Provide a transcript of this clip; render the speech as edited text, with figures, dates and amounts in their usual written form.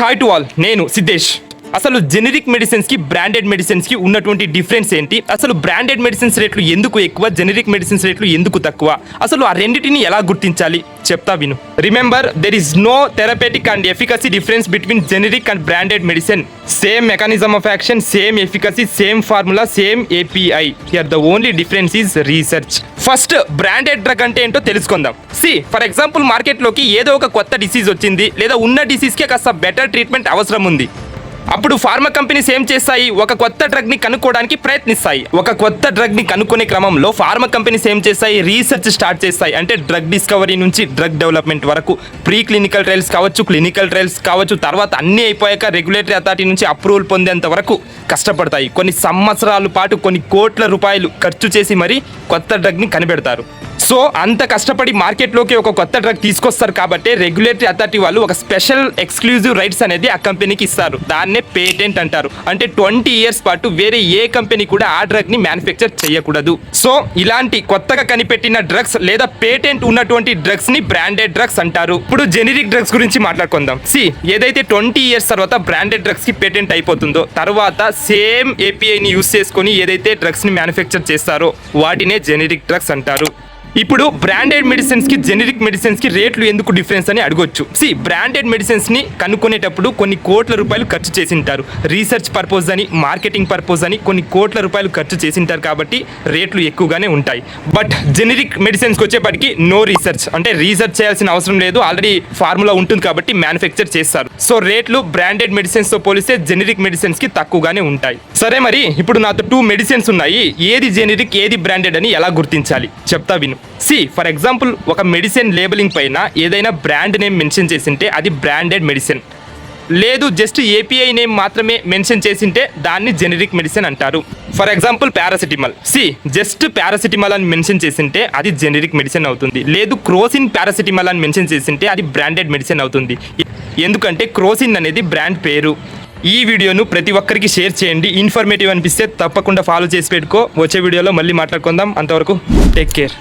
Hi to all, నేను సిద్ధేష్. అసలు generic medicines కి బ్రాండెడ్ మెడిసిన్స్ కి ఉన్నటువంటి డిఫరెన్స్ ఏంటి? అసలు బ్రాండెడ్ మెడిసిన్స్ రేట్లు ఎందుకు ఎక్కువ, జెనరిక్ మెడిసిన్స్ రేట్లు ఎందుకు తక్కువ? అసలు ఆ రెండింటిని ఎలా గుర్తించాలి చెప్తా విను. Remember, there is no therapeutic and efficacy difference between generic and branded medicine. Same mechanism of action, same efficacy, same formula, same API. Here the only difference is research. First branded drug అంటే ఏంటో తెలుసుకుందాం. For example, మార్కెట్లోకి ఏదో ఒక కొత్త disease వచ్చింది, లేదా ఉన్న డిసీజ్కే కాస్త బెటర్ ట్రీట్మెంట్ అవసరం ఉంది. అప్పుడు ఫార్మా కంపెనీస్ ఏం చేస్తాయి? ఒక కొత్త డ్రగ్ ని కనుక్కోవడానికి ప్రయత్నిస్తాయి. ఒక కొత్త డ్రగ్ ని కనుక్కునే క్రమంలో ఫార్మా కంపెనీస్ ఏం చేస్తాయి? రీసెర్చ్ స్టార్ట్ చేస్తాయి. అంటే డ్రగ్ డిస్కవరీ నుంచి డ్రగ్ డెవలప్మెంట్ వరకు, ప్రీ క్లినికల్ ట్రయల్స్ కావచ్చు, క్లినికల్ ట్రయల్స్ కావచ్చు, తర్వాత అన్నీ అయిపోయాక రెగ్యులేటరీ అథారిటీ నుంచి అప్రూవల్ పొందేంత వరకు కష్టపడతాయి. కొన్ని సంవత్సరాల పాటు కొన్ని కోట్ల రూపాయలు ఖర్చు చేసి మరీ కొత్త డ్రగ్ ని కనిపెడతారు. సో అంత కష్టపడి మార్కెట్లోకి ఒక కొత్త డ్రగ్ తీసుకొస్తారు కాబట్టి రెగ్యులేటరీ అథారిటీ వాళ్ళు ఒక స్పెషల్ ఎక్స్క్లూజివ్ రైట్స్ అనేది ఆ కంపెనీకి ఇస్తారు. దాన్నే పేటెంట్ అంటారు. అంటే 20 years పాటు వేరే ఏ కంపెనీ కూడా ఆ డ్రగ్ ని మ్యానుఫ్యాక్చర్ చేయకూడదు. సో ఇలాంటి కొత్తగా కనిపెట్టిన డ్రగ్స్ లేదా పేటెంట్ ఉన్నటువంటి డ్రగ్స్ ని బ్రాండెడ్ డ్రగ్స్ అంటారు. ఇప్పుడు జెనరిక్ డ్రగ్స్ గురించి మాట్లాడుకుందాం. ఏదైతే 20 years తర్వాత బ్రాండెడ్ డ్రగ్స్ కి పేటెంట్ అయిపోతుందో, తర్వాత సేమ్ ఏపీఐని యూస్ చేసుకొని ఏదైతే డ్రగ్స్ ని మ్యానుఫ్యాక్చర్ చేస్తారో వాటినే జెనరిక్ డ్రగ్స్ అంటారు. ఇప్పుడు బ్రాండెడ్ మెడిసిన్స్ కి జెనరిక్ మెడిసిన్స్ కి రేట్లు ఎందుకు డిఫరెన్స్ అని అడగొచ్చు. బ్రాండెడ్ మెడిసిన్స్ ని కనుక్కునేటప్పుడు కొన్ని కోట్ల రూపాయలు ఖర్చు చేసింటారు. రీసెర్చ్ పర్పస్ అని, మార్కెటింగ్ పర్పస్ అని కొన్ని కోట్ల రూపాయలు ఖర్చు చేసింటారు కాబట్టి రేట్లు ఎక్కువగానే ఉంటాయి. బట్ జెనరిక్ మెడిసిన్స్కి వచ్చేప్పటికి నో రీసెర్చ్, అంటే రీసెర్చ్ చేయాల్సిన అవసరం లేదు, ఆల్రెడీ ఫార్ములా ఉంటుంది కాబట్టి మ్యానుఫ్యాక్చర్ చేస్తారు. సో రేట్లు బ్రాండెడ్ మెడిసిన్స్ తో పోలిస్తే జెనరిక్ మెడిసిన్స్ కి తక్కువగానే ఉంటాయి. సరే, మరి ఇప్పుడు నాతో 2 మెడిసిన్స్ ఉన్నాయి. ఏది జెనరిక్, ఏది బ్రాండెడ్ అని ఎలా గుర్తించాలి చెప్తా విను. ఫర్ ఎగ్జాంపుల్, ఒక మెడిసిన్ లేబులింగ్ పైన ఏదైనా బ్రాండ్ నేమ్ మెన్షన్ చేసింటే అది బ్రాండెడ్ మెడిసిన్. లేదు, జస్ట్ ఏపీఐ నేమ్ మాత్రమే మెన్షన్ చేసింటే దాన్ని జెనరిక్ మెడిసిన్ అంటారు. For example paracetamol. Just paracetamol అని మెన్షన్ చేసింటే అది జెనరిక్ మెడిసిన్ అవుతుంది. లేదు, క్రోసిన్ పారాసిటమాల్ అని మెన్షన్ చేసింటే అది బ్రాండెడ్ మెడిసిన్ అవుతుంది. ఎందుకంటే క్రోసిన్ అనేది బ్రాండ్ పేరు. ఈ వీడియోను ప్రతి ఒక్కరికి షేర్ చేయండి. ఇన్ఫర్మేటివ్ అనిపిస్తే తప్పకుండా ఫాలో చేసి పెట్టుకో. వచ్చే వీడియోలో మళ్ళీ మాట్లాడుకుందాం. అంతవరకు టేక్ కేర్.